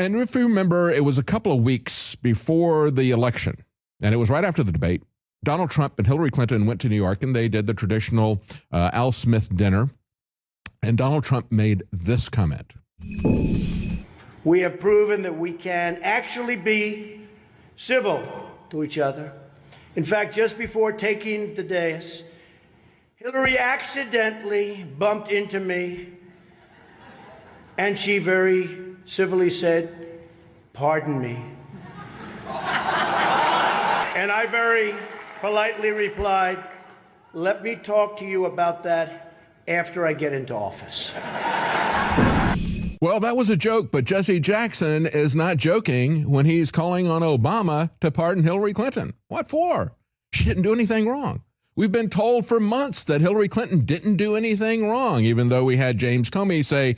And if you remember, it was a couple of weeks before the election, and it was right after the debate. Donald Trump and Hillary Clinton went to New York, and they did the traditional Al Smith dinner. And Donald Trump made this comment. We have proven that we can actually be civil to each other. In fact, just before taking the dais, Hillary accidentally bumped into me, and she very civilly said, "Pardon me." And I very politely replied, "Let me talk to you about that after I get into office." Well, that was a joke, but Jesse Jackson is not joking when he's calling on Obama to pardon Hillary Clinton. What for? She didn't do anything wrong. We've been told for months that Hillary Clinton didn't do anything wrong, even though we had James Comey say,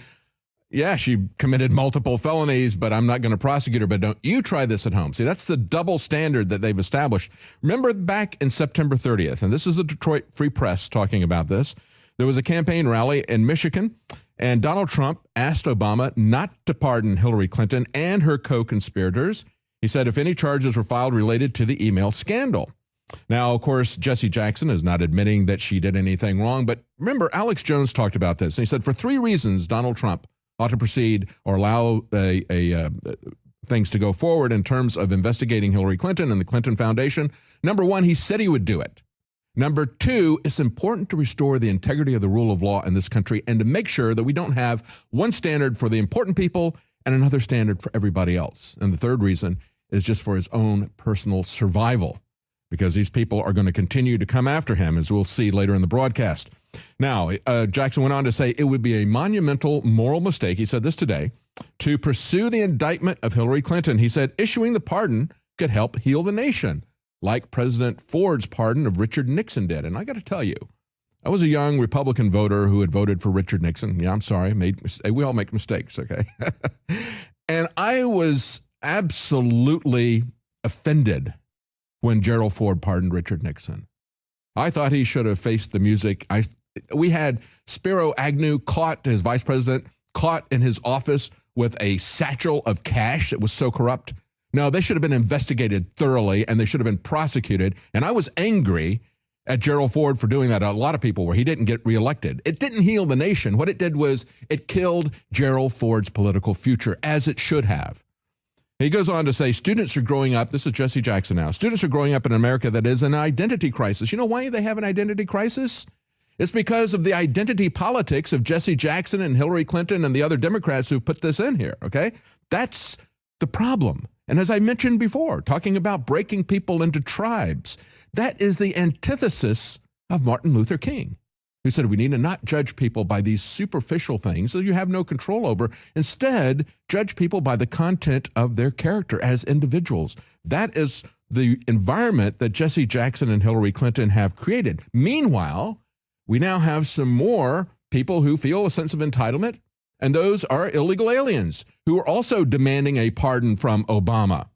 yeah, she committed multiple felonies, but I'm not going to prosecute her, but don't you try this at home. See, that's the double standard that they've established. Remember back in September 30th, and this is the Detroit Free Press talking about this, there was a campaign rally in Michigan, and Donald Trump asked Obama not to pardon Hillary Clinton and her co-conspirators. He said if any charges were filed related to the email scandal. Now, of course, Jesse Jackson is not admitting that she did anything wrong, but remember, Alex Jones talked about this, and he said for 3 reasons Donald Trump ought to proceed or allow things to go forward in terms of investigating Hillary Clinton and the Clinton Foundation. Number 1, he said he would do it. Number 2, it's important to restore the integrity of the rule of law in this country and to make sure that we don't have one standard for the important people and another standard for everybody else. And the third reason is just for his own personal survival, because these people are going to continue to come after him, as we'll see later in the broadcast. Now, Jackson went on to say it would be a monumental moral mistake, he said this today, to pursue the indictment of Hillary Clinton. He said issuing the pardon could help heal the nation, like President Ford's pardon of Richard Nixon did. And I got to tell you, I was a young Republican voter who had voted for Richard Nixon. Yeah, I'm sorry. We all make mistakes, okay? And I was absolutely offended when Gerald Ford pardoned Richard Nixon. I thought he should have faced the music. We had Spiro Agnew caught, his vice president, caught in his office with a satchel of cash that was so corrupt. No, they should have been investigated thoroughly, and they should have been prosecuted. And I was angry at Gerald Ford for doing that. A lot of people were. He didn't get reelected. It didn't heal the nation. What it did was it killed Gerald Ford's political future, as it should have. He goes on to say, students are growing up, this is Jesse Jackson now, students are growing up in America that is an identity crisis. You know why they have an identity crisis? It's because of the identity politics of Jesse Jackson and Hillary Clinton and the other Democrats who put this in here, okay? That's the problem. And as I mentioned before, talking about breaking people into tribes, that is the antithesis of Martin Luther King, who said we need to not judge people by these superficial things that you have no control over. Instead, judge people by the content of their character as individuals. That is the environment that Jesse Jackson and Hillary Clinton have created. Meanwhile, we now have some more people who feel a sense of entitlement, and those are illegal aliens who are also demanding a pardon from Obama.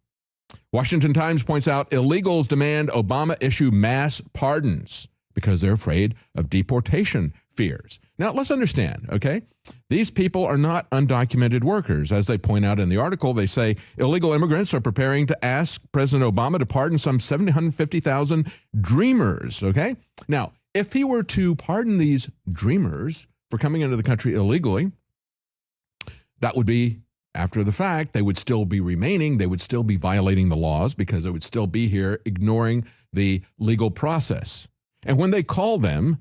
Washington Times points out illegals demand Obama issue mass pardons because they're afraid of deportation fears. Now, let's understand, okay? These people are not undocumented workers. As they point out in the article, they say illegal immigrants are preparing to ask President Obama to pardon some 750,000 dreamers, okay? Now, if he were to pardon these dreamers for coming into the country illegally, that would be after the fact. They would still be remaining. They would still be violating the laws because they would still be here ignoring the legal process. And when they call them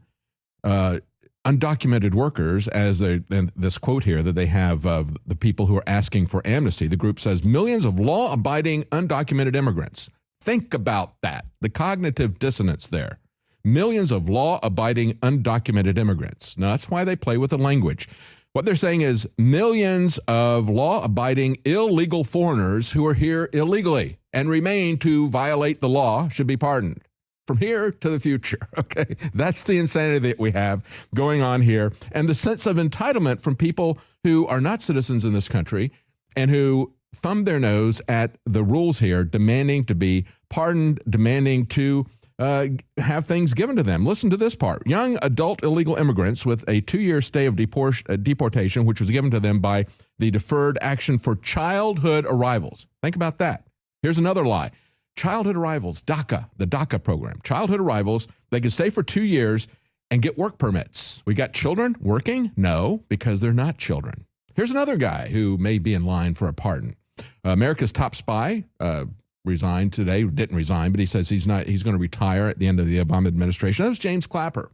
undocumented workers, as this quote here that they have of the people who are asking for amnesty, the group says millions of law-abiding undocumented immigrants. Think about that, the cognitive dissonance there. Millions of law-abiding undocumented immigrants. Now, that's why they play with the language. What they're saying is millions of law-abiding illegal foreigners who are here illegally and remain to violate the law should be pardoned. From here to the future, okay? That's the insanity that we have going on here. And the sense of entitlement from people who are not citizens in this country and who thumb their nose at the rules here, demanding to be pardoned, demanding to have things given to them. Listen to this part. Young adult illegal immigrants with a 2-year stay of deportation, which was given to them by the Deferred Action for Childhood Arrivals. Think about that. Here's another lie. Childhood arrivals, DACA, the DACA program. Childhood arrivals, they can stay for 2 years and get work permits. We got children working? No, because they're not children. Here's another guy who may be in line for a pardon. America's top spy resigned today. Didn't resign, but he says he's going to retire at the end of the Obama administration. That was James Clapper.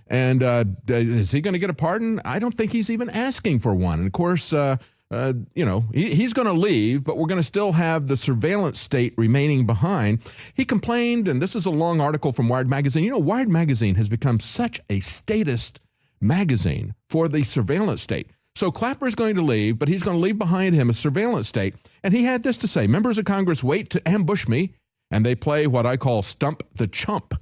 And is he going to get a pardon? I don't think he's even asking for one. And of course, he's going to leave, but we're going to still have the surveillance state remaining behind. He complained, and this is a long article from Wired Magazine. You know, Wired Magazine has become such a statist magazine for the surveillance state. So Clapper is going to leave, but he's going to leave behind him a surveillance state. And he had this to say: members of Congress wait to ambush me, and they play what I call stump the chump.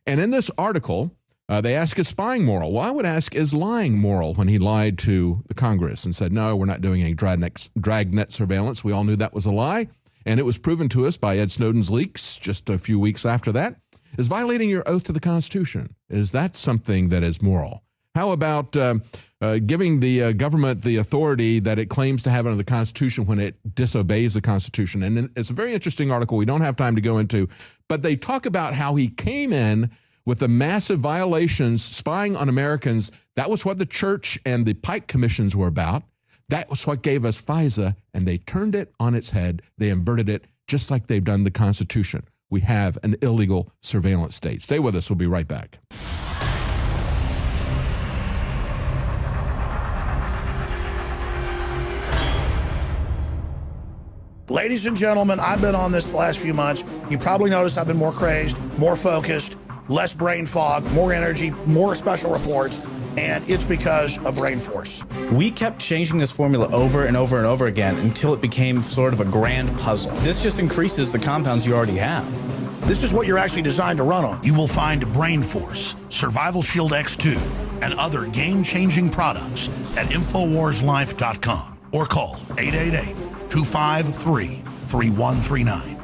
And in this article, they ask, is spying moral? Well, I would ask, is lying moral, when he lied to the Congress and said, no, we're not doing any dragnet surveillance. We all knew that was a lie. And it was proven to us by Ed Snowden's leaks just a few weeks after that. Is violating your oath to the Constitution, is that something that is moral? How about giving the government the authority that it claims to have under the Constitution when it disobeys the Constitution? And it's a very interesting article we don't have time to go into, but they talk about how he came in with the massive violations, spying on Americans. That was what the church and the Pike commissions were about. That was what gave us FISA, and they turned it on its head. They inverted it, just like they've done the Constitution. We have an illegal surveillance state. Stay with us. We'll be right back. Ladies and gentlemen, I've been on this the last few months. You probably noticed I've been more crazed, more focused, less brain fog, more energy, more special reports, and it's because of Brain Force. We kept changing this formula over and over and over again until it became sort of a grand puzzle. This just increases the compounds you already have. This is what you're actually designed to run on. You will find Brain Force, Survival Shield X2, and other game-changing products at InfoWarsLife.com or call 888-253-3139.